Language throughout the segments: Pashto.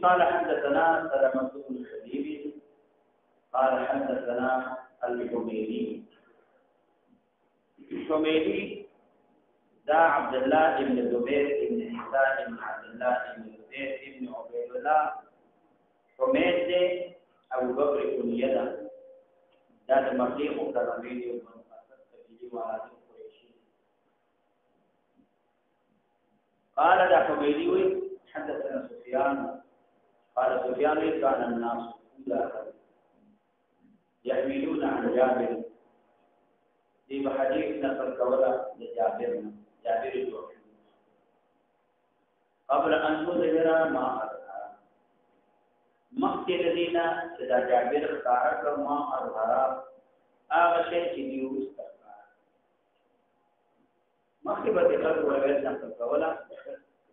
قال حدثنا سلمة بن حبيب قال حدثنا الحميدي دا عبد الله بن زبير بن حسان بن عبد الله بن زبير بن عبيد الله حميد ابو بكر كنيته دا مكي مكرمين بن اسد تجي وعلى قريش قال دا حميدي حدثنا سفيان قال سفيان كان الناس يحملون عن جابر دي بحديث نقل كولا لجابر الجوفي قبل أن تظهر ما أظهر مخي الذين سدى جابر اختارك ما أظهر آغشي تديو استخار مخي بتقل وغير نقل كولا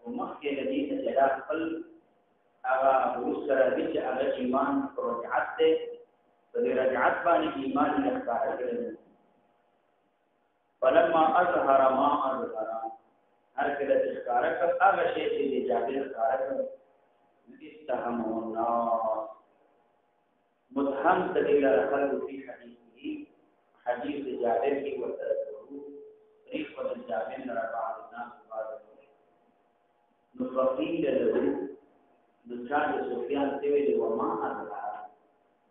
ومخي الذين سدى قل اغا ورسر بيچ اغا ایمان رجعت دے فدی رجعت بانی ایمان لکھار کرنے فلما اظهر ما اظهر هر کله ذکرک اغا شی چې جابر ذکر استهم الناس متهم دلیل رخل فی حدیثه حدیث جابر کی وترکه طریق ودل جابر رضی الناس بعد نفقیل له دكان سفيان سوي وما أظهر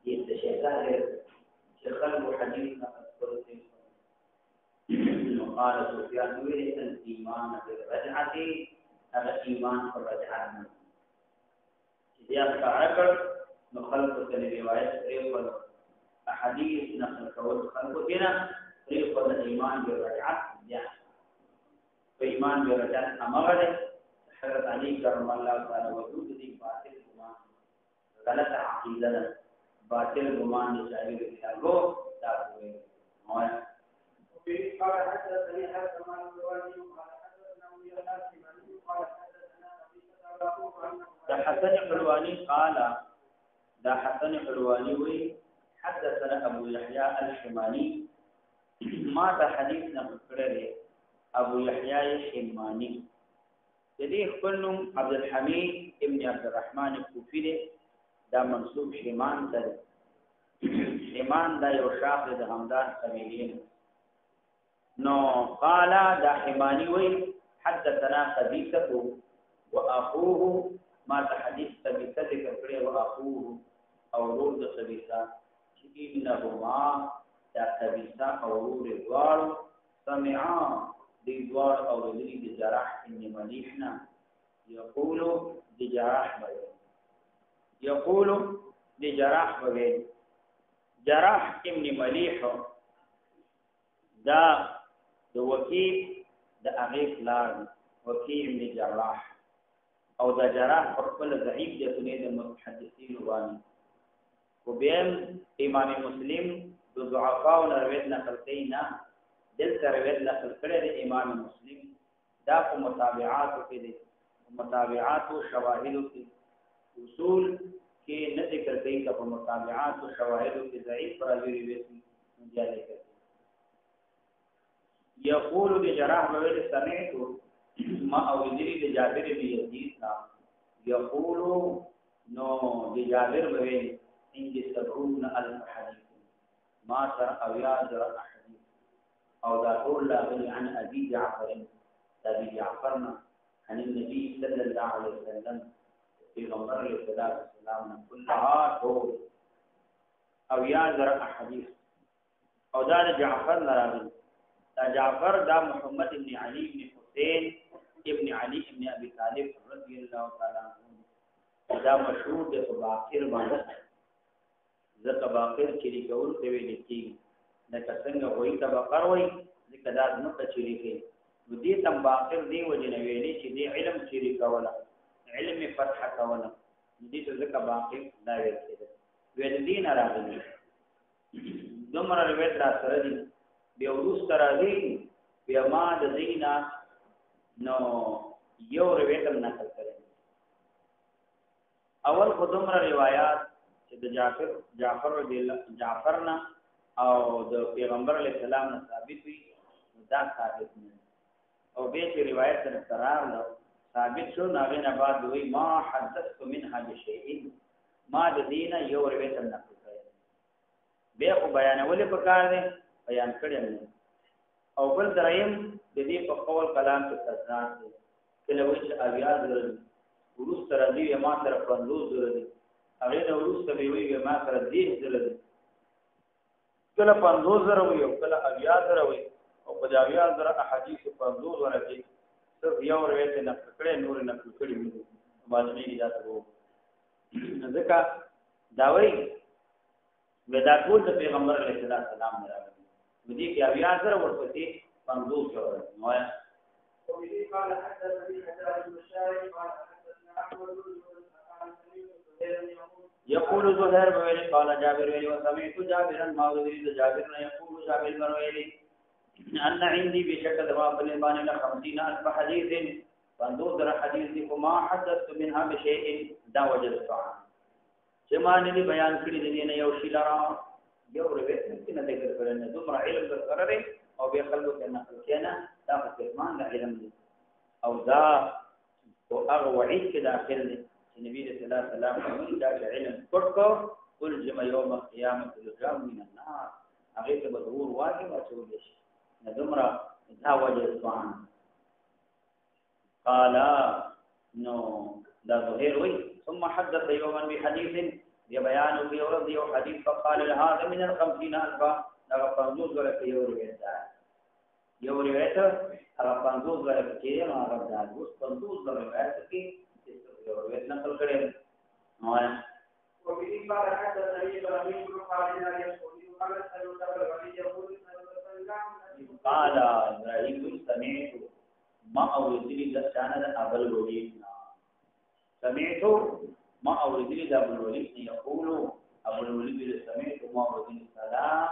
يتشكر شخل حديثنا قال سفيان سوي الإيمان بالرجعة هذا إيمان بالرجعة إذا تعرف نخلط الروايات طريق أحاديث نخلط خلق هنا طريق الإيمان بالرجعة فإيمان بالرجعة أمره حضرت علی کرم الله تعالی وجود دی باطل گمان غلط عقیدہ باطل گمان نشائی رکھو دا ہوئے مولا قال حدثني هذا ما الرواني قال حدثنا ويا قال حدثنا دا حسن حلواني وي حدثنا ابو يحيى الحماني ما دا حدیث نقل کړی ابو يحيى الحماني دې خپل نوم عبد الحمید ابن عبد الرحمن الكوفي دی دا منسوب شیمان ته شیمان دا یو شاخ د همدان قبیلین نو قال دا حمانی وی حدثنا قبيصة واخوه ما حديث قبيصة ذکر کړی او اخوه او ورور د قبيصة چې انهما دا قبيصة او ورور دوار سمعا دي دوار او دي د جراح ابن مليحنا يقول دي جراح بغير جراح ابن مليح دا وكيل دا اغيث لار وكيل ابن جراح او دا جراح خپل ضعیف دي تنه د محدثین وانی وبين امام مسلم د ضعفاء او روایت نقل کینا دل روایت نقل کړی د امام مسلم دا په متابعات کې دي متابعات او شواهد کې اصول کې نه ذکر کوي چې په متابعات او شواهد کې ضعیف راځي وي مجاله کوي يقول بجراح بغير سمعت ما اوذري لجابر بن يزيد يقول نو لجابر بغير ان 70,000 حديث ما ترى او يادر احاديث او دا قول لا عن ابي جعفرنا عن النبي صلى الله عليه وسلم في غمر السلام كلها قول او يادر احاديث او دا جعفر راغل دا جعفر دا محمد بن علي بن حسين ابن علي بن ابي طالب رضي الله تعالى عنه دا مشهور د باقر باندې زکه باقر کې لګول ته ویل کېږي لکه څنګه وایي تبقر وایي ځکه دا نو کچري کوي نو دې تم باقر دی وجنه ویلې چې دې علم چيري کوله علم فتح کوله دې ته ځکه باقر دا ویل کېږي ویل دین راغلی دومره روایت را سره دي بیا ورسته راځي بیا ما د دینا نو یو روایت هم نقل کړی اول خو دومره روایت چې د جعفر رضی الله جعفرنا او د پیغمبر علیه السلام نه ثابت وي دا ثابت نه او به چې روایت سره قرار له ثابت شو ناغه نه بعد وی ما حدثت منها بشيء ما د دینه یو روایت نه کوي به خو بیانول په کار دی بیان کړی نه او بل دریم د دې په قول کلام کې تضاد دی کله وایي چې اویا درل ورس تر دې ما تر 50 درل هغه د ورس ته وی ما تر 10 درل کله 50 زره وي او کله اویا زره وي او په اویا زره احادیث 50 ورته صرف یو روایت نه کړي نور نه کړي باندې نه دا ته ځکه دا وایي ودا ټول د پیغمبر علیه السلام نه راغلي دې کې اویا زره ورپسې 50 شو نو قال حدثني حجاج بن الشاعر قال حدثنا احمد يقول زهير بن قال جابر بن وسمعت جابرا ما ذريد جابر يقول جابر بن ويلي ان عندي بشكل ذواب البان 50000 حديث فانظر حديث وما حدثت منها بشيء دا وجدت جمان دي بیان کړی دي نه یو شی لرا یو روایت نه ذکر کړل نه دومره علم درکړل او به خلکو ته نقل کینا دا په ایمان د علم دي او دا او هغه وعید کې داخل دي چې نبی رسول الله صلی الله علیه وسلم دا علم پټو ول جمع یوم القیامت لجام من النار هغه ته بدور واجب اچول شي نه دومره دا وجه سبحان قال نو دا ظهير وي ثم حدث يوما بحديث بيان بيورد يو حديث فقال هذا من 50000 دا 50 ورته یو روایت یو روایت هغه 50 ورته کې نو هغه دا 50 روایت کې یو روایت نقل کړي نو وفي قال حدثني ابراهيم بن خالد يقول قال سيدنا الولي يقول قال ابراهيم سمعت ما اوذلي لسانا ابو الوليد سمعت ما اوذلي ابو الوليد يقول ابو الوليد سمعت ما اوذلي السلام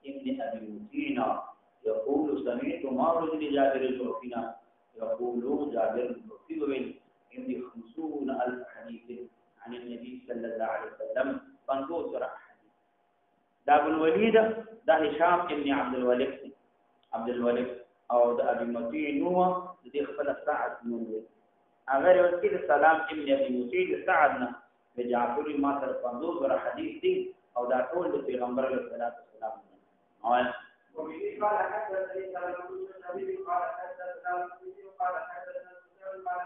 ابن ابي متينا يقول سمعت ما اوذلي جابر الجوفينا يقول جابر الجوفي عندي 50000 حديث عن النبي صلى الله عليه وسلم فانظر حديث دا ابو الوليد دا هشام ابن عبد الوليد او د ابي متين نو د دې خپل سعد نوم دی اگر وکیل سلام ابن ابي متين سعدنا د جعفر ما تر 50 ور حدیث دی او دا ټول د پیغمبر علیه الصلاه والسلام او وفي قال حدثني سلام بن النبي قال حدثنا قال حدثنا قال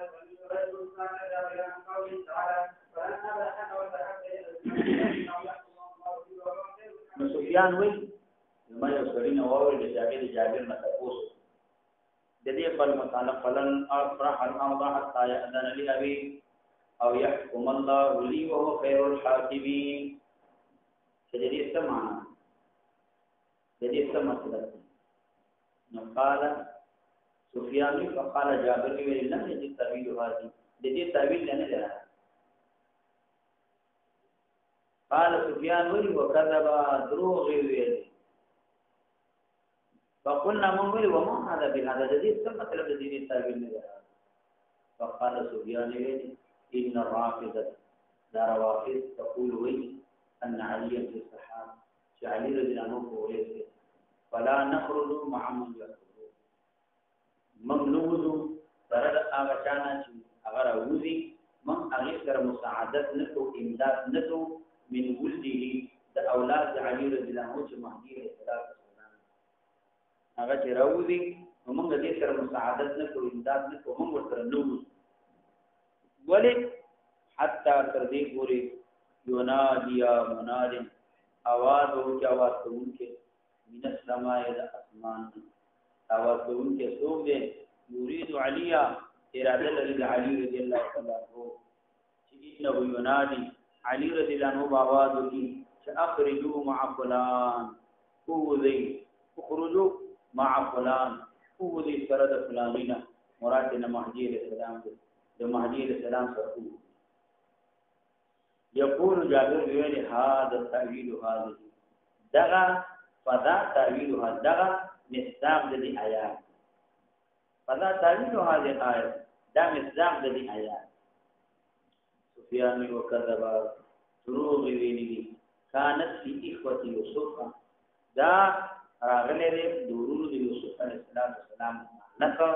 رجل كان جابر عن قوله تعالى فلما ذهب وذهب الى سفيان وی ما یو سړی نو اورل چې جابر نه تاسو د دې په مطالعه فلن افرح الامر حتى يأذن لي ابي او يحكم الله لي وهو خير الحاكمين چې دې څه معنا د دې څه مطلب نو قال سفيان فقال جابر ویل نه دې تعویل هذه د دې تعویل نه لري قال سفيان وكذب دروغ ویل فقلنا من ولی وما هذا بهذا جديد څه مطلب د دې تعبیر نه ده فقال سفيان ان الرافضه دار رافض تقول وي ان علي في الصحابه علي رضي الله عنه قوله فلا نخرج مع من يخرج ممنوذ ترد اغچانا چې اگر اوذي من هغه سره مساعدت نکو امداد نکو من ولده د اولاد علي رضي الله عنه چې مهدي عليه السلام هغه چې راوځي موږ دې سره مساعدت نه کوو امداد نه کوو موږ ورته نو ولې حتی تر دې پورې ينادي مناد आवाज او چې आवाज کوونکې من السماء الى اسمان आवाज کوونکې څوک دې يريد عليا اراده لري علي رضی الله تعالی عنہ چې انه ينادي علي رضی الله عنه आवाज کوي چې اخرجوا مع فلان قوذي اخرجوا مع فلان هو دې سره د فلانینا مراد نه مهدی علیہ السلام د مهدی علیہ السلام سره یقول جابر ویل هذا تعویل هذه دغه فذا تعویل هذا مصداق د دې آیات فذا تعویل هذه آیات دا مصداق د دې آیات سفیان وکذب دروغ ویلي كانت في اخوه يوسف دا راغلی دی دورونو د یوسف علیه السلام نقل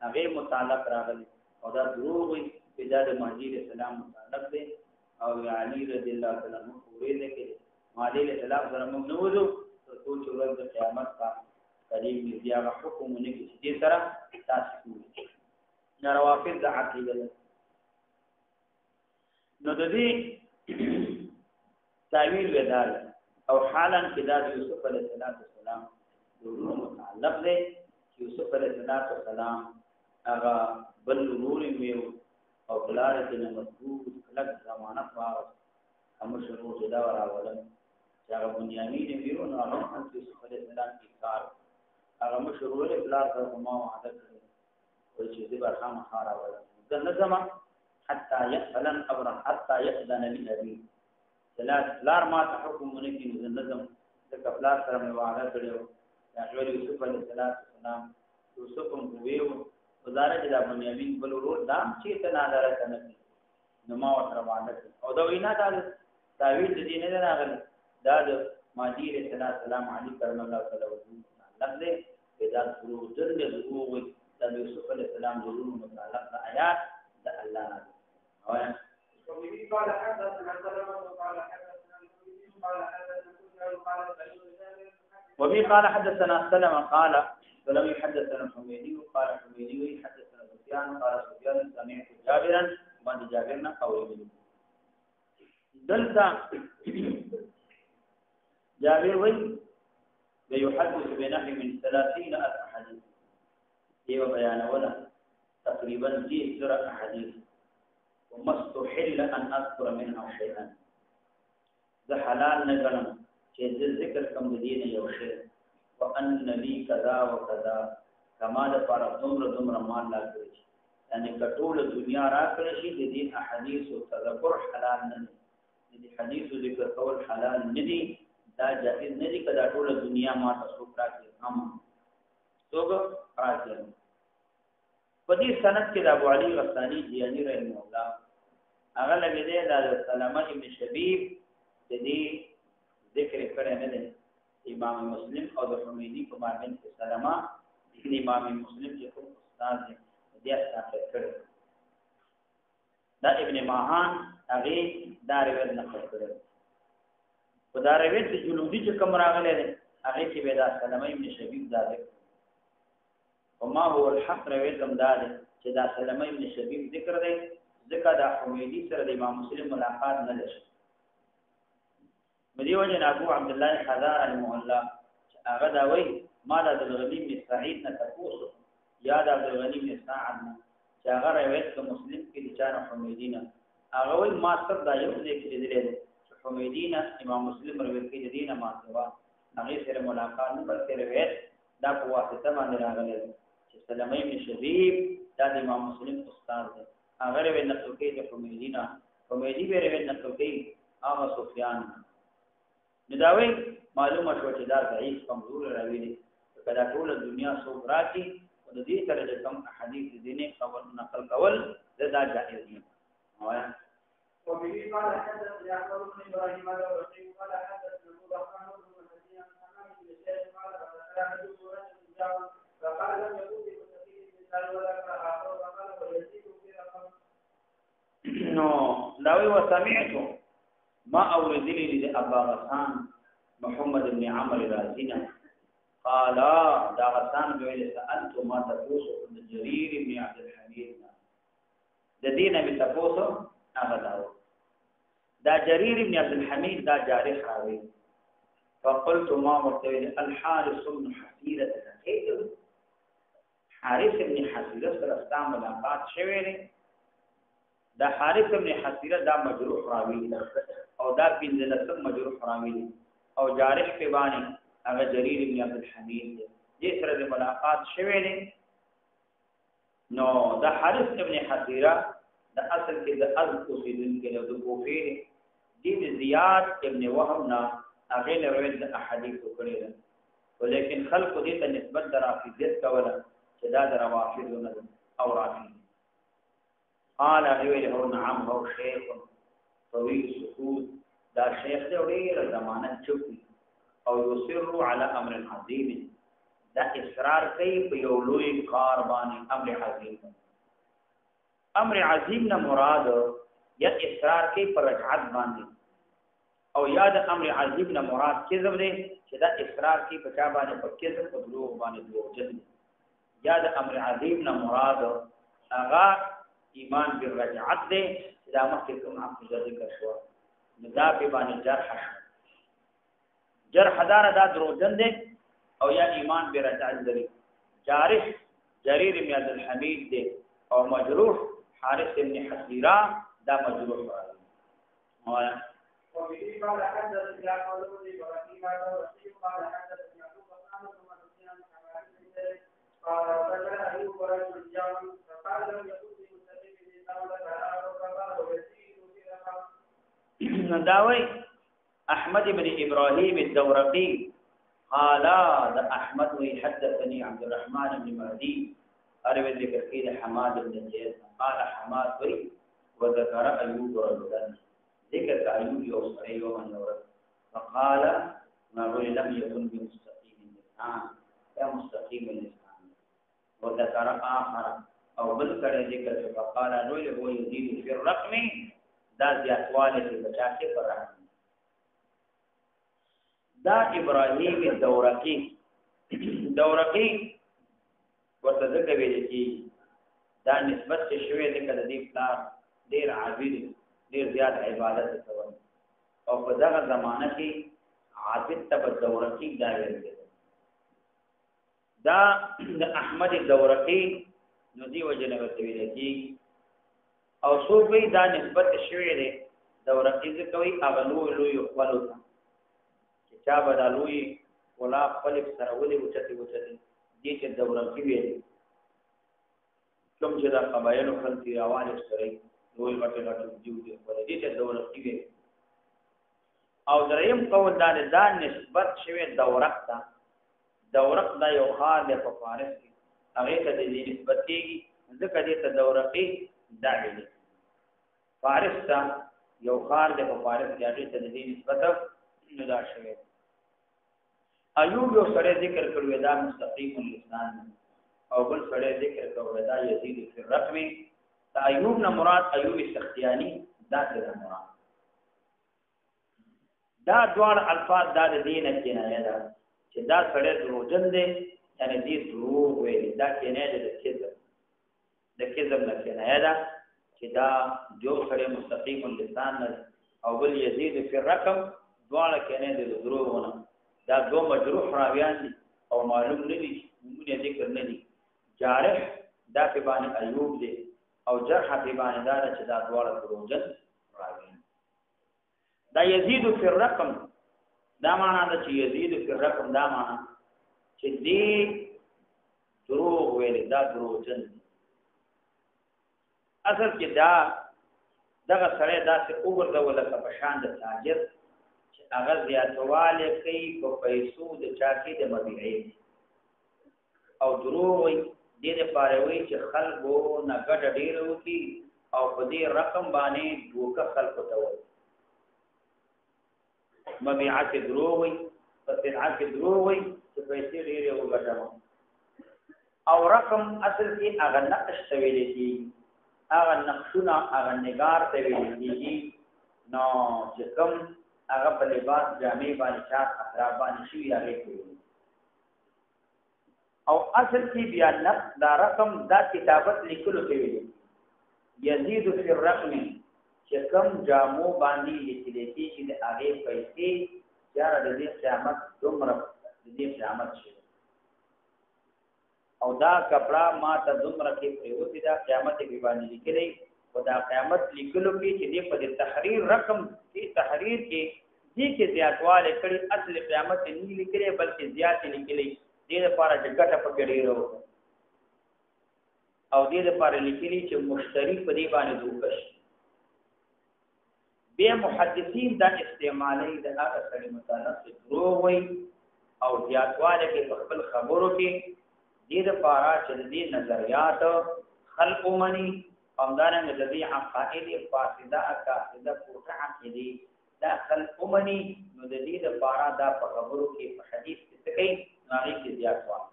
هغه متعلق راغلی او دا دروغ وي چې دا د مهدي علیه السلام متعلق دی او علي رضی الله تعالی عنہ ویل کې مهدي علیه السلام سره موږ نه وځو تر څو چې ورځ د قیامت کا قریب دې هغه حکمونه کې چې سره تاسو کوي نه روافض د عقیده نو د دې تعویل ودال او حالا کې دا یوسف علیه السلام دورونو متعلق دی یوسف علیه السلام هغه بل نور میو او بلار کې نه مضبوط کلک ضمانت واغ هم شروع دا راولم چې هغه بنیامین میو نو هغه یوسف علیه السلام کې کار هغه مشروع له بلار سره ما وعده کړی او چې دې برخه مخاره ولا د نظم حتى يأذن أمرا حتى يأذن لأبي ثلاث لار ما تحكم منك من النظم تكفلار سره وعده کړو هغه یوسف علیه السلام یوسف هم ویو وزارت د بنیامین بل ورور دام چې تنادره کنه نو ما ورته وعده او دا وینا دا تعویل دې نه راغلی دا د مهدي علیه السلام علی کرم الله تعالی وجود لفظ پیدا شروع درنه ضرور د یوسف علیه السلام ضرور متعلق د آیات د الله نه وایا وبه قال حدثنا سلمة قال حدثنا قال وبه قال حدثنا سلمة قال ولم يحدثنا الحميدي قال الحميدي حدثنا سفيان قال سفيان سمعت جابرا من جابرنا قوله دلتا جابر وي بيحدث بنحو من 30,000 حديث ايوه بيان ولا تقريبا 10 حديث ومستحل ان اذكر منها شيئا ده حلال نګلم چې ذکر کوم دین یو شی وان لي كذا وكذا کما د پر دومره مال لا کړی یعنی کټول دنیا را کړی شي د دې احادیث او تذکر حلال نه دي حدیث ذکر کول حلال نه دي دا جائز نه دي کدا ټول دنیا ما تاسو راځي هم توګه راځي په دې سند کې د ابو علي غسانی دیانی رحمه الله هغه لګی دی د سلمہ ابن شبیب د دې ذکر کړی نه دی امام مسلم او د حمیدی په مابین کې سلمہ د امام مسلم چې کوم استاد دی دې ثابت کړی دا ابن ماهان هغه دا روایت نقل کړی په دا روایت د جلودی چې کوم راغلی دی هغه کې به دا سلمہ ابن شبیب دا ذکر وما هو الحق روایت زمدار چې دا سلمہ ابن شبیب ذکر دی ذکر دا حمیدی سره د امام مسلم ملاقات نه لشي مدي وجه ابو عبد الله حذار المحلا هغه دا وای ما د الغنی بن سعید نه تاسو یا د الغنی بن سعد چې هغه روایت د مسلم کې د چانه حمیدینا هغه وای ما سره دا یو ځای کې دی حمیدینا امام مسلم روایت کې دینه ما سوا هغه سره ملاقات نه بلکې روایت دا په واسطه باندې راغلی چې سلمہ ابن شبیب دا د امام مسلم استاد دی هغه روایت نقل کوي د حمیدینا حمیدی به روایت نقل کوي هغه سفیان نداوی معلومه شو چې دا ضعیف کمزور راوی دی کله ټول دنیا سو راځي او د دې سره د کوم احادیث دینه خبر نقل کول دا جائز نه وایا وبه قال حدثنا يعقوب بن ابراهيم الرقي قال حدثنا ابو بكر بن مسعود عن ابي الشيخ قال فقال لم يكن في مستقيم مثال ولا كراهه وقال ويزيد في رقم نو لاوي وسمعت ما اوردني لابا غسان محمد بن عمرو الرازينا قال دا غسان ویل سالت ما تفوس بن جرير بن عبد الحميد د دینه به تفوس هغه دا جرير بن عبد الحميد دا جارح راوي فقلت ما مرتوي الحارث بن حسيره تخيل حارث بن حسيره سره استعمال ملاقات شوی دی دا حارث بن حسيره دا مجروح راوي او دا بنزلسم مجروح راوي او جارح په باندې هغه جرير بن عبد الحميد دې سره د ملاقات شوی دی نو دا حارث بن حسيره دا اصل کې د اوسیدون کې د کوفی دي د زیاد ابن وهب نه هغه له روایت د احادیث کړي ده ولیکن خلق دې ته نسبت درافیت کوله چې دا د روافض نه او رافض قال هو نعم هو شیخ طويل سکوت دا شیخ دې ډېر زمانه چوکي او یصر علی امر عظیم دا اصرار کوي په یو لوی کار باندې امر عظیم امر عظیم نه مراد یا اصرار کوي پر رکعت باندې او یاد امر عظیم نه مراد کذب دی چې دا اصرار کوي په چا باندې په کذب او دروغ باندې دروغجن یاد امر عظیم نه مراد هغه ایمان بالرجعت دی دا مخکې کوم عقیده ذکر شو دا په باندې جرح دار دا دروغجن دی او یا ایمان بالرجعت دی جارح جرير بن عبد الحميد دی او مجروح حارث بن حسيرة دا مجروح راځي وبه قال حدث يا قوله ابراهيم قال وسيم قال حدث يعقوب قال ثم سفيان قال وذكر ايوب ورجل جاء فقال لم يكن في مستقيم قال فقال ويزيد في رقم داوي احمد بن ابراهيم الدورقي قال ده احمد حدثني عبد الرحمن بن مهدي اروي ذكر كده حماد بن زيد قال حماد وذكر ايوب رجلا ذكر ايوب يوصي ومن يورد فقال ما لم يكن بمستقيم اللسان يا مستقيم اللسان وذكر اخر او بذكر ذكر فقال هو يزيد في الرقم دا زیاتواله په بچاکه پر رقم دا ابراهيم الدورقي ورته ذکر ویل کی دا نسبت شوی د کله دی پلار ډیر عابد ډیر زیات عبادت کوي او په دغه زمانہ کې عابد تب الدورقي دا ویل دا د احمد الدورقي نو دی وجنه ویل کی او صوفي دا نسبت شوی دی دورقي کوي اغلو لوی خپلو چا بدلوي ولا خپل سره ولي وچتي دي چې دورقي وي کوم چې دا قبایل خلک راوالي سره دوی وټه دیو دي ولې چې دورقي وي او دریم قول دا نسبت شوی دورق دا یو خار له په فارس کې هغه ته د نسبت کېږي ځکه دې ته دورقي دا ویلي فارس ته یو خار له په فارس کې هغه ته د نسبت نه دا شوی ایوب یو سره ذکر کړو دا مستقیم اللسان او بل سره ذکر کړو دا یزید فی الرقم دا ایوب نه مراد ایوب سختیانی دا څه مراد دا دوه الفاظ دا د دین کنایه ده چې دا سره دروژن دي یعنی دې دروغ ویل دا کنایه ده د کذب نه کنایه ده چې دا جو سره مستقیم اللسان او بل یزید فی الرقم دوه کنایه ده دروغونه دا دو مجروح راویان دي او معلوم نه دي موږ ذکر نه دي جارح دا په باندې ایوب دي او جرح په باندې دا چې دا دواړه دروژن راویان دا یزید فی الرقم دا معنا دا چې یزید فی الرقم دا معنا چې دې دروغ ویل دا دروژن اصل کې دا دغه سره دا چې وګرځول لکه په شان د تاجر اگر زیاتواله کوي په پیسو د چاکي د مبيعي او دروغ وي دې لپاره وي چې خلکو نګډ ډیر وکي او په دې رقم باندې دوکه خلکو ته وي مبيعات دروغ وي په سلعات دروغ وي چې پیسې ډیره وګټم او رقم اصل کې هغه نقش تویل دي هغه نقشونه هغه نگار تویل دي نو چې کوم هغه په لباس جامې باندې شاعت اطراف باندې شي هغه کوي او اصل کې بیا نقد دا رقم دا کتابت لیکلو کوي یزيد فی الرقم چې کوم جامو باندې لیکل کېږي چې هغه پیسې چار د دې قیامت دومره د دې قیامت شي او دا کپڑا ما ته دومره کې پریوتی دا قیامت کې باندې لیکلې خدا قیامت لیکلو کې چې دې په تحریر رقم کې تحریر کې دې کې زیاتواله کړي اصل قیامت نه لیکلې بلکې زیات لیکلې دې لپاره چې ګټه پکې ډیرو او دې لپاره لیکلې چې مشتری په دې باندې دوکش به محدثین دا استعمالي د هغه سره متعلق دروغ وي او زیاتواله کې خپل خبرو کې دې لپاره چې دې نظریات خلق مني همدارنګ د دې عقاید فاسده عقیده پورته عقیده داخل اومني نو د دې لپاره دا په خبرو کې په حدیث کې څه کوي هغه کې زیات وایي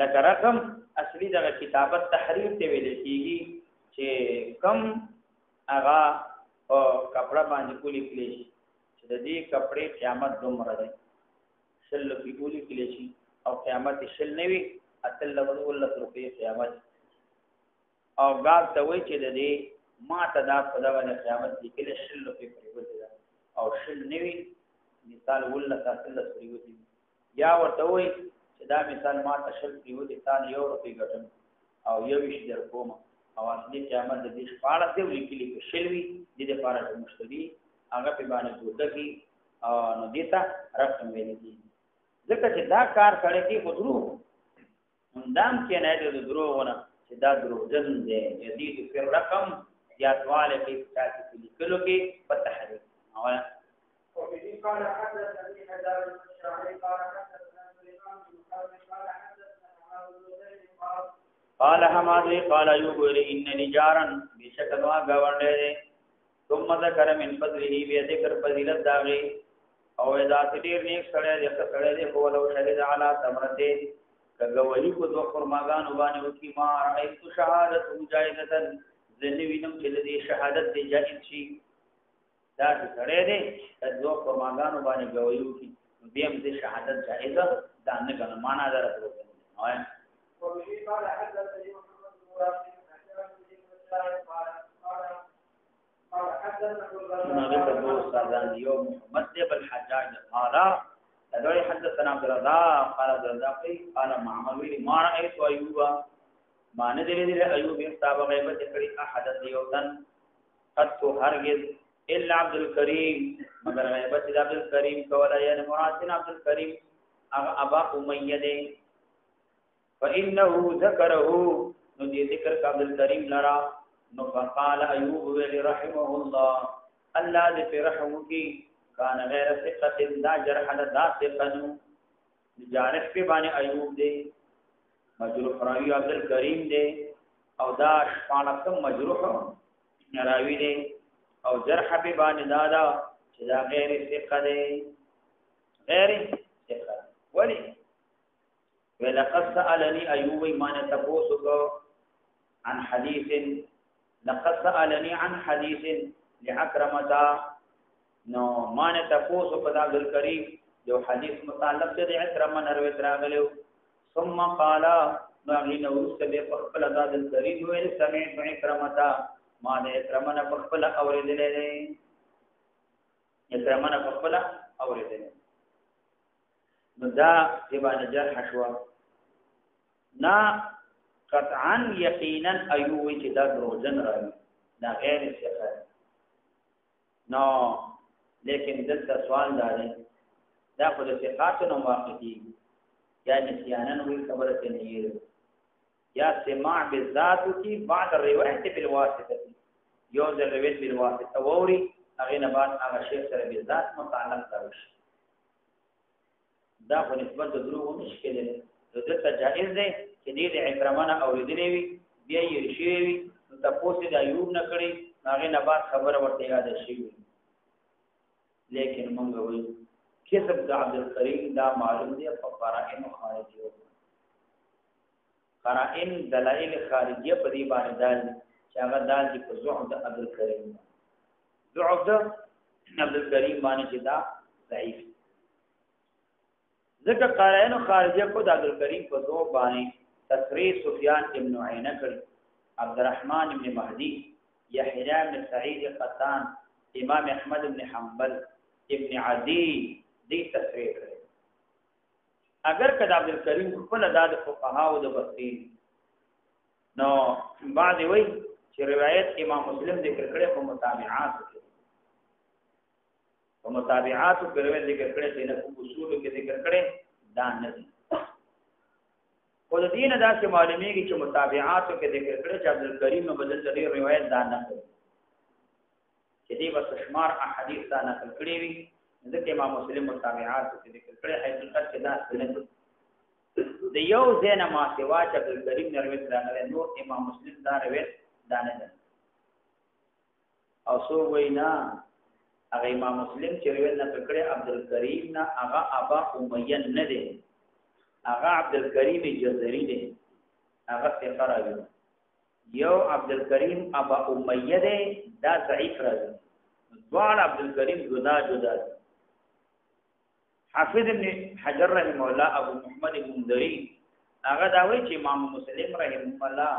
لکه رقم اصلي د کتابت تحریر ته ویل کېږي چې کم هغه او کپڑا باندې کولی کلی شي چې د دې کپڑے قیامت دومره ده شل په کولی کلی شي او قیامت شل نه وي اتل ول روپے قیامت او غاب ته وای چې د دې ما ته دا په دغه قیامت کې کلی شل په پریوځي او شل نه وي مثال ول تاسو پریوځي یا ورته وای چې دا مثال ما ته شل پریوځي تان یو روپے ګټم او یو شي در کوم او اصلي قیامت د دې شپاړه دی لیکلي په شلوي د دې لپاره چې مشتري هغه په باندې دوتکی او نو دیتا رقم ویل کی ځکه چې دا کار کړي کې خودرو اندام کې نه دی دروغونه چې دا دروغجن دی یزيد فی الرقم یاتواله کې تاسو کې لیکلو کې پته هري او وفي قال حدثني حدار الشاعري قال حدثنا سليمان بن حرب قال حدثنا معاذ بن زيد قال حمادی قال ایوب ان نجارن بشکوا گورنر ثم ذکر من فضله بذکر فضیلت داغي او اذا تدیر نیک سره د سره د قولو شهید علی ثمرته کغولی کو دو فرماغان وبانه وکي ما رایت شهادت مجاهدتن ذنوینم چې د شهادت دی جائز شي دا سره دی دو فرماغان وبانه گویو کی بیم د شهادت جائز دا نه کنه معنا درته وایي وفي قال حدثني محمد بن راشد قال حدثنا محمد بن الحجاج قال لدوي حدثنا عبد الرزاق قال عبد الرزاق قال معمر ما رايت ايوب ما ندري ايوب كتاب غيبه کړي احد يوتن قد هرگز الا عبد الكريم مگر غیبت عبد الكريم کولا یعنی مراد عبد الكريم ابا امیہ فإنه ذكره ندي ذكر عبد الكريم لرا فقال أيوب رحمه الله الله ذي رحمه كان غير ثقة دا جرح دا ثقنو جارح في باني أيوب دي مجروح راوي عبد الكريم دي او دا شفانكم مجروح راوي دي او جرح في باني دادا دا غير ثقة دي غير ثقة ولي ولقد سألني أيوب ما نتفوسك عن حديث لقد سألني عن حديث لعكرمة نو ما نتفوسك عبد الكريم جو حديث متعلق دي عكرمة نروي تراغلو ثم قال نغين ورسل بفقبل عبد الكريم وإن سمعت عكرمة ما دي عكرمة فقبل أورد لي عكرمة فقبل أورد لي نو دا تبان جرح شوا نا قطعا یقینا ایوی چې دا دروغجن راوي دا غیر ثقه نو لیکن دلته سوال دی دا خو د ثقاتونو واقعي یا نسیانن وی خبره ته نه یې یا سماع بالذات کی بعد الروایت بالواسطه یو د روایت بالواسطه ووري هغه نه بعد هغه شیخ سره بالذات متعلق راوي دا خو نسبت د دروغ مشکل دی دته جائز دی چې دې عکرمانه اوریدلې وي بیا یې شی وي نو تاسو د ایوب نه کړی هغه نه بعد خبره ورته یاد شي لیکن موږ وایو کسب د عبد الکریم دا معلوم دی په قرائن خارجي قرائن دلائل خارجيه په دې باندې دال چې هغه دال چې په زعم د عبد الکریم زعم د عبد الکریم باندې چې دا ضعیف ذکر قرائن خارجه کو د عبد الکریم په دو باندې تصریح سفیان ابن عینه کړ عبد الرحمن ابن مهدی یحیی بن سعید قطان امام احمد بن حنبل ابن عدی دې تصریح کړ اگر کدا عبد الکریم خپل د فقها او د بصری نو بعد وی چې روایت امام مسلم ذکر کړي په متابعات کې په متابعات کې روایت ذکر کړي چې نه اصول کې ذکر کړي دا نه دي خو د دین داسې معلومیږي چې متابعات کې ذکر کړي چې عبد الکریم نو بدل دې روایت دا نه کړي چې دې بس شمار احادیث دا نقل کړي وي ځکه امام مسلم متابعات کې ذکر کړي حقیقت کې دا څه د یو زینه ما سوا چې عبد الکریم نه روایت راغلی نور امام مسلم دا روایت دا نه ده او سو وینا هغه امام مسلم چې روایت نقل کړي عبدالکریم نه هغه ابا امیہ نه دی هغه عبدالکریم جزری دی هغه ثقه راوي یو عبدالکریم ابا امیہ دی دا ضعیف راوي دوال عبدالکریم جدا جدا حافظ ابن حجر رحمه الله ابو محمد المنذری هغه دا وایي چې امام مسلم رحمه الله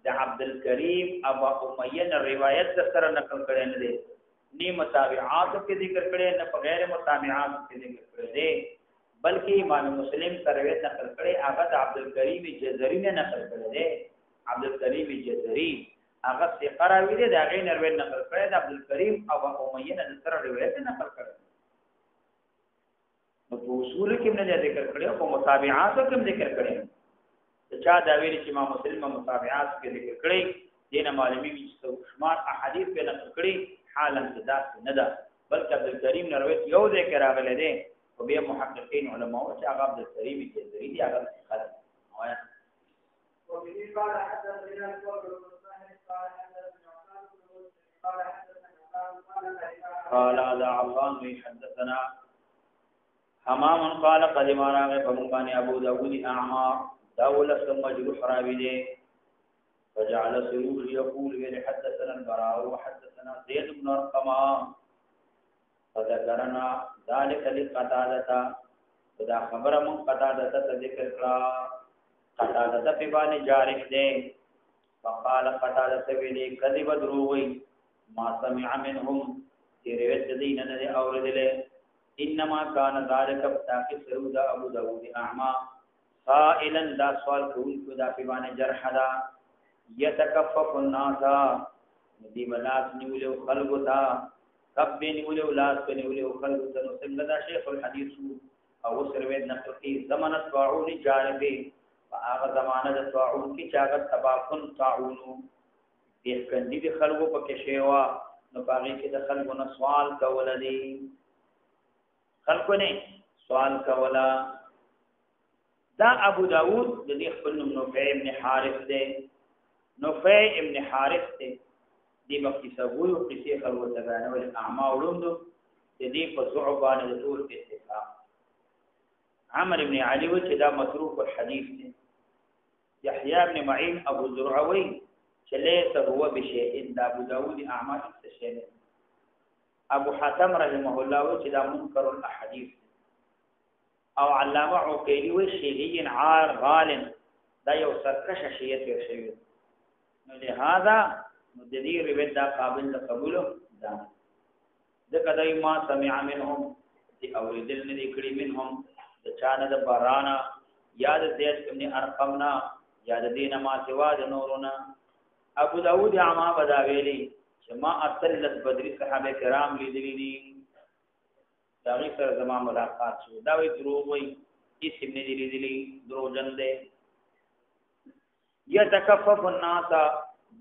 د عبدالکریم ابا امیہ روایت سره نقل کړي نه دی نی متابعات کې ذکر کړي نه په غیر متابعات کې ذکر کړي دي بلکې امام مسلم روایت نقل کړي هغه د عبدالکریم جزری نه نقل کړي دي عبدالکریم جزری هغه ثقه راوي دي دا غیر روایت نقل کړي د عبدالکریم ابا امیہ نه سره روایت نقل کړي نو په اصول کې نه ذکر کړي او په متابعات کې ذکر کړي چا دا ویل چې امام مسلم متابعات کې ذکر کړي دینه معلومی چې شمار احادیث په نقل کړي حالا صدا نه ده بلکې عبدالکریم نے روایت یو ذکر راغله دي او بیا محققین علماء چې هغه عبدالکریم جزری دي هغه خلک وایا وبه قال حدثنا الفضل بن سهل قال حدثنا قال هذا عفان حدثنا حمام قال قدمنا بمكان ابو داود اعمى داول مجروح راوي دي فجعل سرور يقول حدثنا البراء وحدثنا زيد بن ارقم فذكرنا ذلك لقتادة فدا خبر من قتادة ذکر کړه قتادة په باندې جارح دي فقال قتادة ویلي كذب دروي ما سمع منهم روایت دین نه اوردل انما كان ذلك تاکي سرود ابو داود اعمى قائلا دا سوال کوي دا په باندې جرح دا يتكفف الناس دي بلاس نیولو خلقو تا کب نیولو لاس په نیولو خلقو ته څنګه دا شیخ الحديث او سروید نقل کی زمانه طاعون جانبه هغه زمانه د طاعون کی چاغت تباکن طاعون دې کندي د خلقو په کې شیوا نو باغې کې د خلقو نه سوال کول دي خلقو نه سوال کولا دا ابو داود د دې خپل نوم نوفع ابن حارث دی نوفع ابن حارث دی دی مکی سبوی او قصې خلقو ته بیانول اعما علوم د دې په صعبان د ټول اتفاق عمرو ابن علي و چې دا متروک الحديث دی يحيى ابن معين ابو زرعوي چې ليس هو بشيء دا ابو داود اعما شيء ابو حاتم رحمه الله و چې دا منکر الاحاديث او علامه عقيلي و شيعي عار غال دا یو سرکش شیعه تیر شوی نو لہذا نو د دې روایت دا قابل د قبول ده د کدی ما سمع منهم دی اوریدل نه کړي منهم د چانه د بارانا یاد زید ابن ارقمنا یاد دینه ما سوا د نورنا ابو داود عما بداویلی چې ما اتلت بدری صحابه کرام لیدلی دي دا غي سره زما ملاقات شو دا وی دروغ وی هیڅ نه دی لیدلی دروغجن دی يتكفف الناس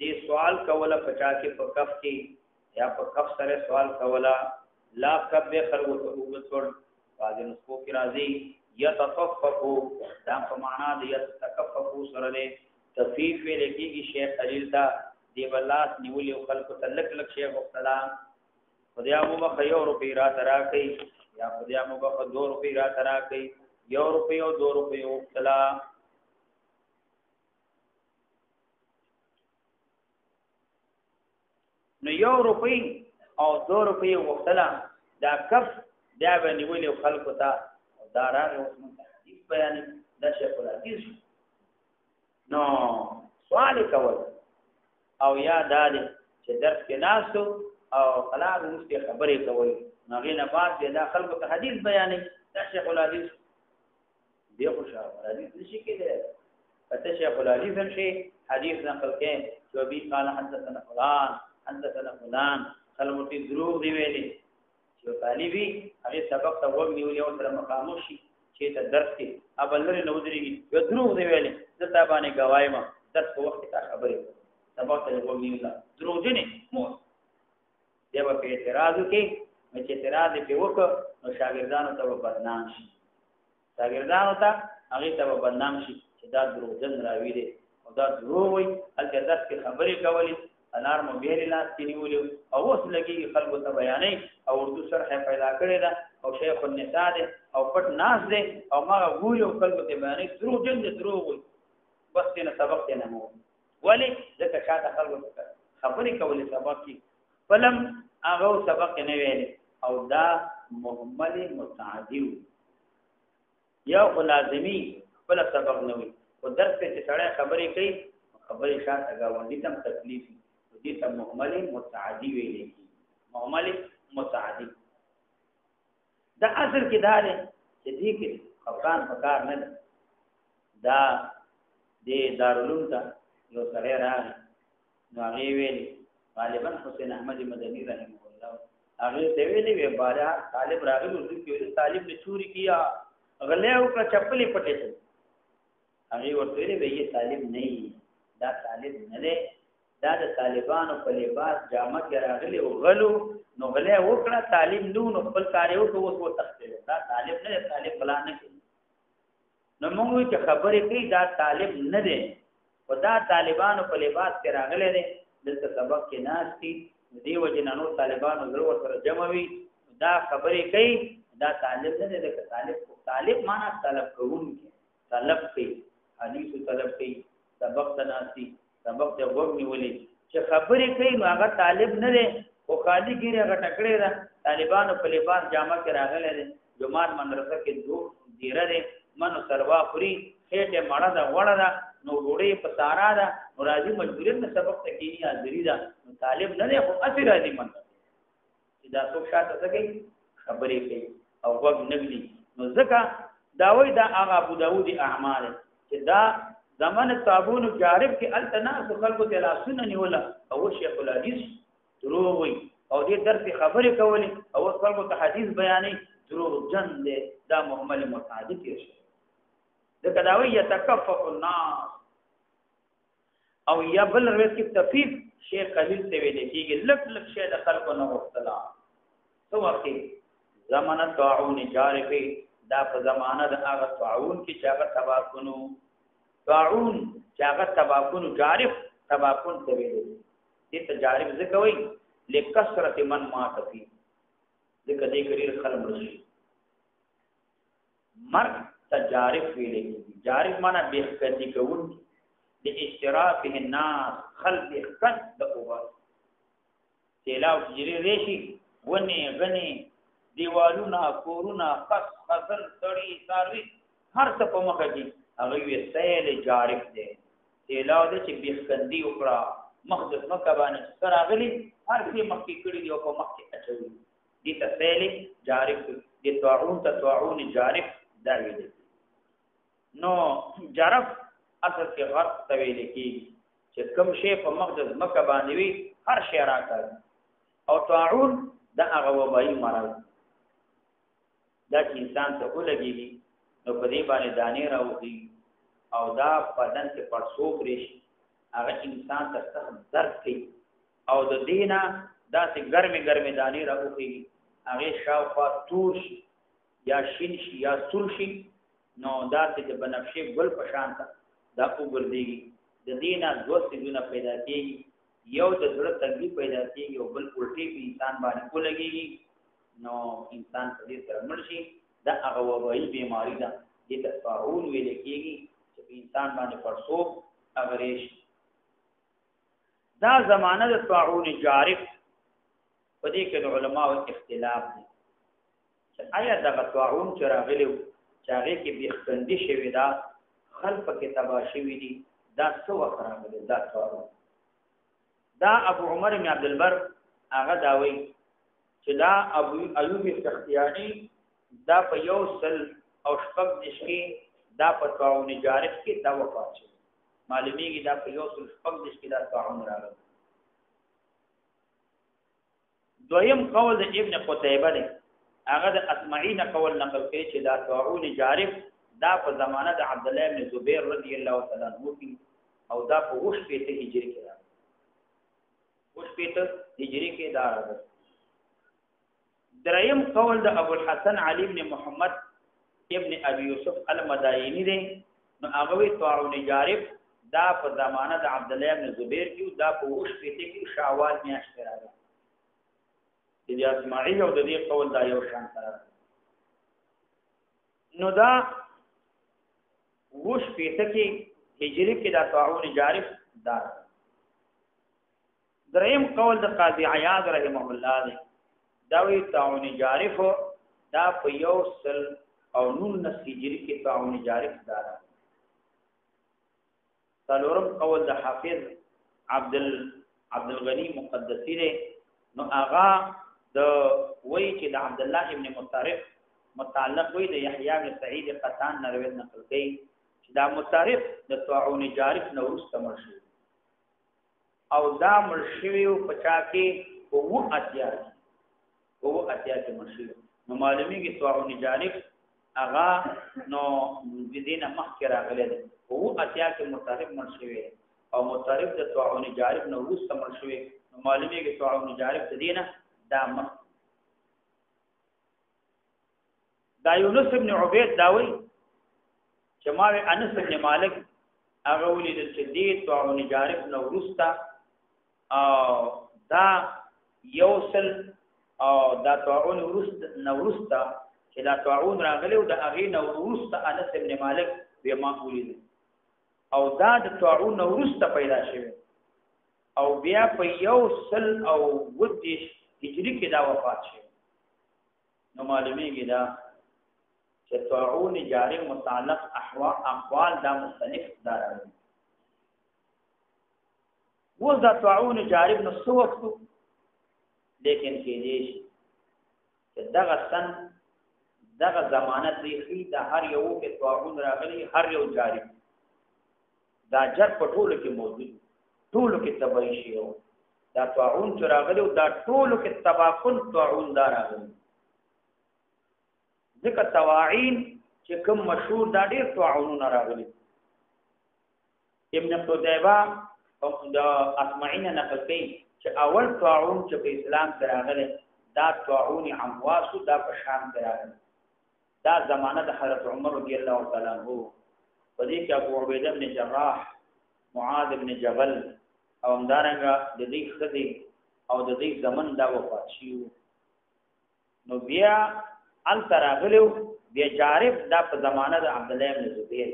دې سوال کوله پچا کې په کف کې یا په کف سره سوال کوله لا کب خلقو ته وګور واځي نو کو کې راځي يتطففوا دا په معنا دی يتكففوا سره دې تفیف لکېږي شیخ خلیل دا دی بلاس نیولې خلقو ته لک لک شیخ السلام خدای مو به یو روپی را ترا کوي یا خدای مو به 2 روپی را ترا کوي یو روپی او 2 روپی السلام نو یو روپی او 2 روپی وختلا دا کف دا باندې ویلو خلکو ته دا راغی اوس مونږ حدیث بیان دا شیخ الحدیث نو سوال کول او یا داله چې درس کې ناسو او خلاص مستي خبرې کوي نو غینه بعد دا خلکو ته حدیث بیانې دا شیخ الحدیث دی خو شاو حدیث نشي کېدای پته شیخ الحدیث هم شي حدیث نقل کې جو بي قال حدثنا فلان حدثنا فلان خلمتي دروغ دی ویلي چې طالبي هغه سبق ته وګنی ولې او سره مقامو شي چې ته درس کې ابلری نو درېږي یو دروغ دی ویلي زتا باندې گوایم درس په وخت ته خبرې سبق ته وګنی ولا دروغ دي مو دی په اعتراض کې چې اعتراض په وکړ نو شاګردانو ته بدنام شي شاګردانو ته هغه ته بدنام شي چې دا دروغ جن راوي دي او دا دروغ وي الکه درس کې خبرې کولې انار مو بیر لاس کینیول او اوس لګي خلکو ته بیانې او اردو شرح پیدا کړی دا او شیخ النساء ده او پټ ناس ده او ما ګوري او خلکو ته بیانې درو جن درو وي بس نه سبق نه مو ولی ځکه شاته خلکو خبرې کولې سبق کی فلم هغه سبق نه ویل او دا محمل متعدی یا لازمی خپل سبق نه وي او درس کې سړی خبرې کوي خبرې شاته غوندي تم تکلیف دي ته محمل متعدی ویل کی محمل متعدی دا اصل کې دا دی چې دې کې خبران پکار نه دا د دارالعلوم ته یو سره راغی نو هغه ویل غالبا حسین احمد مدنی رحمه الله هغه ته ویلې وی بارا طالب راغی ورته کې طالب نے چوری کیا غلې او کا چپلې پټې هغه ورته ویلې وی طالب نه دا طالب نه دی دا د طالبانو په لباس جامه کې راغلی او غلو نو غلې وکړه طالب نو خپل کار یو کوو څو تخته دا طالب نه طالب بلا نه کوي نو موږ ته خبرې کوي دا طالب نه دی او دا طالبانو په لباس کې راغلی دی دلته سبق کې ناشتي دی وجنانو طالبانو ضرور سره جمع وي دا خبرې کوي دا طالب نه دی دا طالب معنا طلب کوونکی طلب کوي حدیث طلب کوي سبق تناسي سبق ته وګنی ولې چې خبرې کوي نو هغه طالب نه دی او خالی ګیره هغه ټکړې ده طالبانو په لباس جامه کې راغلی دی جمعات مدرسه کې دو دیره دی منو سروا پوری خېټه مړه ده وړه ده نو ډوړې په سارا ده نو راځي مجبورین نه سبق ته کېنی حاضری ده نو طالب نه دی خو اثر راځي من چې دا څوک شاته کوي خبرې کوي او وګ نګلی نو ځکه دا وای دا هغه ابو داود اعمال چې دا زمان صابون جارب کې التناس خلقو ته لاسونه نیوله او شیخ الحدیث دروغ وي او دې درس خبرې کولې او خلقو ته حدیث بیانې دروغ جن دې دا محمل متعدی کې شي ځکه دا وی يتکفف الناس او یا بل روایت کې تفیف شیخ خلیل ته ویل کېږي لک لک شی د خلقو نه وختلا تو وخت زمان طاعون جارب دا په زمانه د هغه طاعون کې چې هغه تباکونو طاعون چې هغه تباکون جارف تباکون ته ویل دي ته جارف ځکه وایي لکثرت من مات فی ځکه دې کړي خلک مرشي مرګ ته جارف ویل جارف معنا بهکتی کوون د اشتراکه الناس خلق خد د اوبا تلاو جری ریشي ونی غنی دیوالونه کورونه خاص خزر تړي ساروي هر څه په مخه دي هغه یې سیل جارف دی تلاو د چې بهکندي وکړه مخدس مکه باندې سراغلی هر څه مخکې کړی دی او په مخکې اچوي دي ته سیل جارف دي طاعون ته طاعون جارف دا ویل نو جارف اصل کې غرق تویل کی چې کوم شی په مقدس مکه باندې وي هر شی راکړي او طاعون دا هغه وبایي مرض دا چې انسان ته ولګي نو په دې باندې دانې راوځي او دا بدن کې پړسوب راشي هغه انسان ته سخت درد کوي او د دینه دا چې ګرمي دانې راوځي هغه شاوخوا تور یا شین شي یا سور شي نو دا چې بنفشي ګل په شان دا وګرځي د دینه دوه سيزونه پیدا کیږي یو د زړه تنګي پیدا کیږي او بل الټي په انسان باندې ولګيږي نو انسان په دې سره مرشي دا هغه وبایي بیماری ده چې تفاعل ویل کیږي چې انسان باندې پرسوب اغریش دا زمانه د طاعون جارف په دې کې د علماو اختلاف دي چې آیا د طاعون چې راغلی چې هغه کې بيخندي شوی دا خلف کې تباشي وي دي دا څو وخت راغلی دا طاعون دا ابو عمر بن عبد البر هغه داوي چې دا ابو ایوب سختیانی دا په یو سل او شپږ دشکی دا په طاعون جارف کې دا وفات شو معلومیږي دا په یو سل شپږ دشکی دا طاعون راغلی دویم قول د ابن قتيبه دی هغه د اسمعین قول نقل کوي چې دا طاعون جارف دا په زمانه د عبد الله بن زبیر رضی الله تعالی عنہ کې او دا په وش په هجری کې راغلی وش په هجری کې دا راغلی دریم قول د ابو الحسن علي بن محمد ابن ابي يوسف المدائني دی نو هغه وی طاعون جارف دا په زمانه د عبد الله ابن زبیر کې دا په وش پیته کې شوال میاشت راغله د اسماعیل او د دې قول دا یو شان سره نو دا وش پیته کې هجری کې دا طاعون جارف دا دریم قول د قاضی عیاض رحمه الله دی دا وی طاعون جارف دا په یو سل او نون هجری کې طاعون جارف دا څلورم قول د حافظ عبد الغنی مقدسی دی نو آغا د وی چې د عبد الله ابن مطرف متعلق وی د یحیی بن سعید قطان نه روایت نقل کړي چې دا مطرف د طاعون جارف نو وروسته مرشي او دا مرشي په چا کې وو اتیا کې مرشي نو معلومیږي طاعون جارف اغا نو دینه مخکې راغلی دی وو اتیا کې مطرف مرشي او مطرف د طاعون جارف نو وروسته مرشي نو معلومیږي طاعون جارف د دینه دا یونس ابن عبید داوی چې ما انس ابن مالک هغه ولید چې دې طاعون جارف نو ورستا او دا یوصل او دا طاعون ورستا چې دا طاعون راغلی او د هغه نو ورستا انس ابن مالک به ما ولید او دا د طاعون ورستا پیدا شوی او بیا په یوصل او ودیش هجری کې دا وفات شو نو معلومیږي دا چې طاعون جارف متعلق احوال دا مختلف داري و دا طاعون جارف نو څو وخت لیکن کې دې چې دغه ضمانت دی دا هر یو کې طاعون راغلي هر یو جارف دا جر په ټولو کې موجود ټولو کې تبعی شي دا طاعون چې راغلی دا ټولو کې تباکن طاعون دا راغلی ځکه تواعین چې کوم مشهور دا ډېر طاعونونه راغلي ابن قتیبه او دا اسماعیل نقل کوي چې اول طاعون چې په اسلام کې راغلی دا طاعون عمواس دا په شام کې راغلی دا زمانه د حضرت عمر رضی الله تعالی عنہ په دې کې ابو عبیده بن جراح معاذ بن جبل او همدارنګه د دې خدي او د دې زمن دا وفات شي نو بیا ال تراغلو بیا جارف دا په زمانه د عبد الله بن زبیر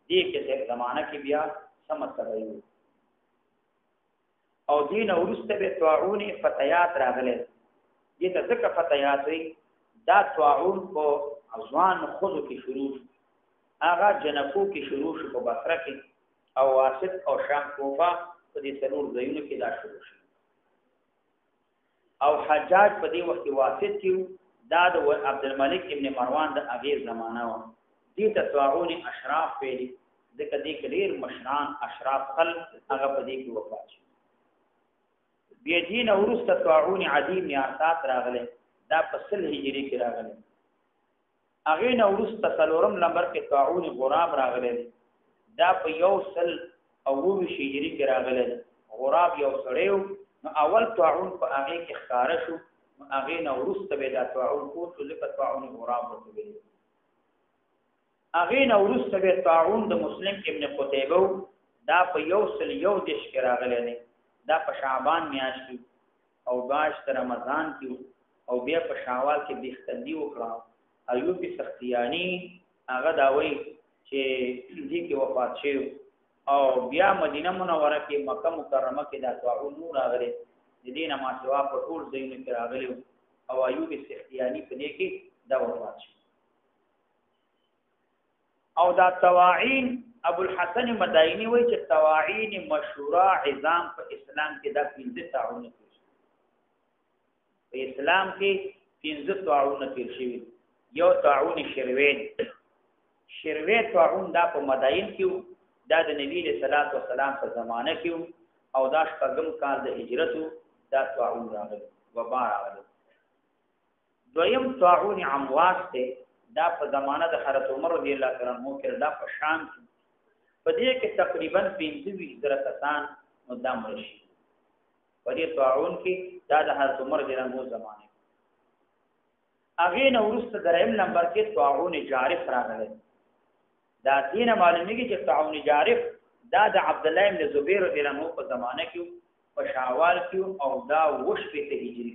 دې کې څه زمانہ کې بیا سمسوي او دین ورسته به طاعون فتيات راغله دې ته ځکه فتيات وي دا طاعون په ازوان خود کې شروع هغه جنکو کې شروع شو په بصره کې او واسط او شام کوفه په دې څلور ځایونو کې دا شروع شو او حجاج په دې وخت واسط کې دا د عبد الملک ابن مروان د اغیر زمانہ و دې ته طاعون اشراف ویلي ځکه دې کډیر مشران اشراف خلق هغه په دې کې وفات شو بیا دین ورسته طاعون عدی بن عاصات راغله دا په سل هجری کې راغله هغه نو ورسته څلورم نمبر کې طاعون غراب راغله دا په یو سل او وو هجری کې راغله غراب یو سړیو نو اول طاعون په هغه کې ښکارا شو هغه نو ورسته به دا طاعون کو لکه طاعون غراب ورته هغه نو ورسته به طاعون د مسلم ابن قتیبه دا په یو سل یو دیش کې راغله نه دا په شعبان میاشت او باش تر رمضان کې او بیا په شوال کې بختندي وکړه ایوب سختیانی هغه داوي چې دې کې وفات شو او بیا مدینه منوره کې مکه مکرمه کې دا طاعون راغلی د دینه ما سوا په ټول ځایونو کې راغلی او ایوب سختیانی په دې کې دا وفات شو او دا طواعین ابو الحسن مدائنی وایي چې طواعین مشهوره عظام په اسلام کې دا 15 طاعون په اسلام کې 15 طاعون تیر شوي یو طاعون شروین طاعون دا په مدائن کې دا د نبی له صلوات و سلام په زمانه کې او دا شپږم کال د هجرت دا طاعون راغلی وبا راغلی دویم طاعون عمواس ته دا په زمانه د حضرت عمر رضی الله تعالی عنہ کې دا په شام په دې کې تقریبا 25,000 کسان مدام رشي په دې طاعون کې دا د حضرت عمر رضی الله عنہ زمانه اغه نو ورسته دریم نمبر کې طاعون جارف راغلی دا دینه معلومیږي چې طاعون جارف دا د عبد الله بن زبیر رضی الله عنه په زمانه کې په شاوال کې او دا وشپې ته هجری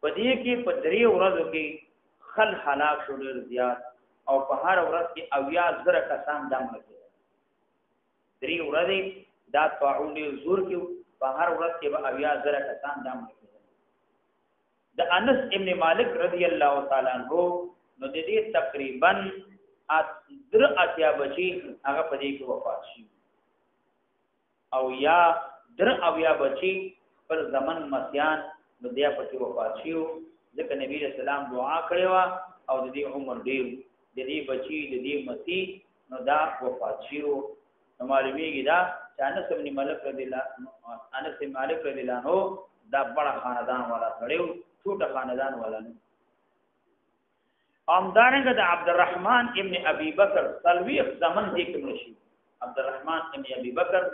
په دې کې په 3 ورځو کې خل هلاک شو ډېر زیات او په هر ورځ کې 80,000 کسان دم کړل 3 ورځې دا طاعون زور کې په هر ورځ کې به 80,000 کسان دم کړل د انس ابن مالک رضی الله تعالی عنہ نو د دې تقریبا اتیا بچي هغه په دې کې وفات شي او یا اویا بچي پر زمن مسیان نو بیا په کې وفات شي ځکه نبی رسول الله دعا کړې و او د دې عمر ډیر د دې بچي د دې مسیح نو دا وفات شي نو معلومیږي دا چې انس ابن مالک رضی الله عنه دا بڑا خاندان والا سړیو ټوټه خاندان والا نه امدارنګ د عبدالرحمن ابن ابي بکر سلوی زمن دې کې مرشي عبدالرحمن ابن ابي بکر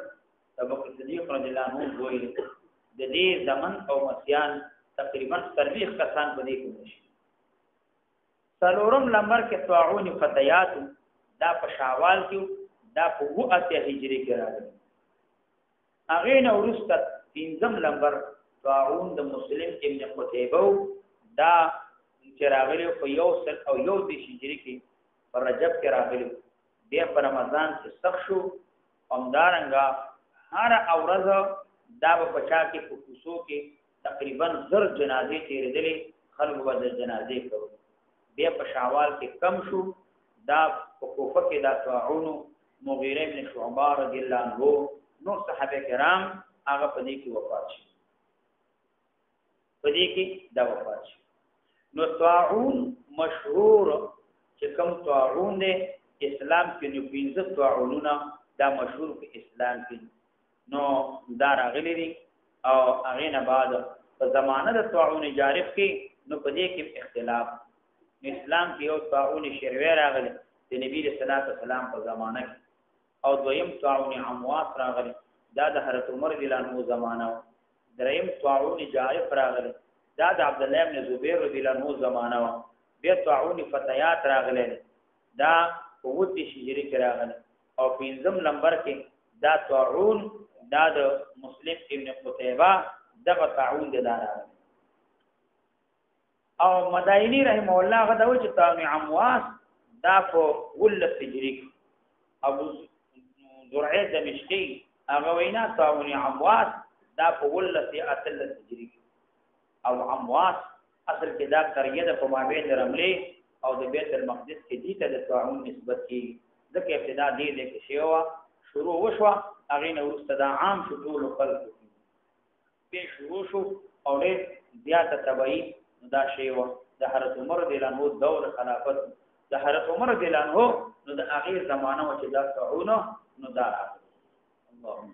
ابو بکر صدیق رضی الله عنه وایي د دې زمن او مسیان تقریبا سلوی کسان باندې کې مرشي څلورم نمبر کې طاعون فتيات دا په شاوال کې دا په 2 هجری کې راغلی هغه نو ورسته 5م نمبر طاعون د مسلم ابن قتيبه دا چې راغلی په 1 هجری کې پر رجب کې راغلی بیا په رمضان کې سخت شو همدارنګه هر اورز دا په پچا کې په کوسو کې تقریبا 10 جنازې تیرېدلې خلک به د جنازې کوي بیا په شاوال کې کم شو دا په کوفه کې دا طاعون مغیره بن شعبہ رضی الله عنه نو صحابه کرام هغه په دې کې وفات شي په دې کې دا وفات شي نو طاعون مشهور چې کوم طاعون دی اسلام کې نو 15 طاعونونه دا مشهور په اسلام کې نو دا راغلي دي او هغه نه بعد په زمانه د طاعون جارف کې نو په دې کې اختلاف اسلام کې یو طاعون شروع راغلی د نبی رسول الله سلام په زمانه کې او دویم طاعون امواس راغلی دا د حضرت عمر رضی الله عنه زمانہ دریم طاعون جارف راغلی دا د عبد الله بن زبیر رضی الله عنه زمانہ بیا طاعون فتيات راغلی دا په 2 هجری کې راغلی او 5م نمبر کې دا طاعون دا د مسلم ابن قتيبه دغه طاعون د راغلی او مداینی رحم الله غدا و چې طاعون امواس دا په 2 هجری ابو زرعه دمشقي هغه وینا طاعون امواس دا په 2 هجری او امواس اصل کې دا قريه د په مابین رملي او د بیت المقدس کې دي ته د طاعون نسبت کې ځکه ابتدا دې کې شیوا شروع وشو هغه نو ورسته عام شو ټول خلک به شروع شو او له بیا ته تبعی دا شیوا د حضرت عمر رضی الله عنه دور خلافت د حضرت عمر رضی الله عنه نو د اخر زمانہ چې دا طاعون نو دا اللهم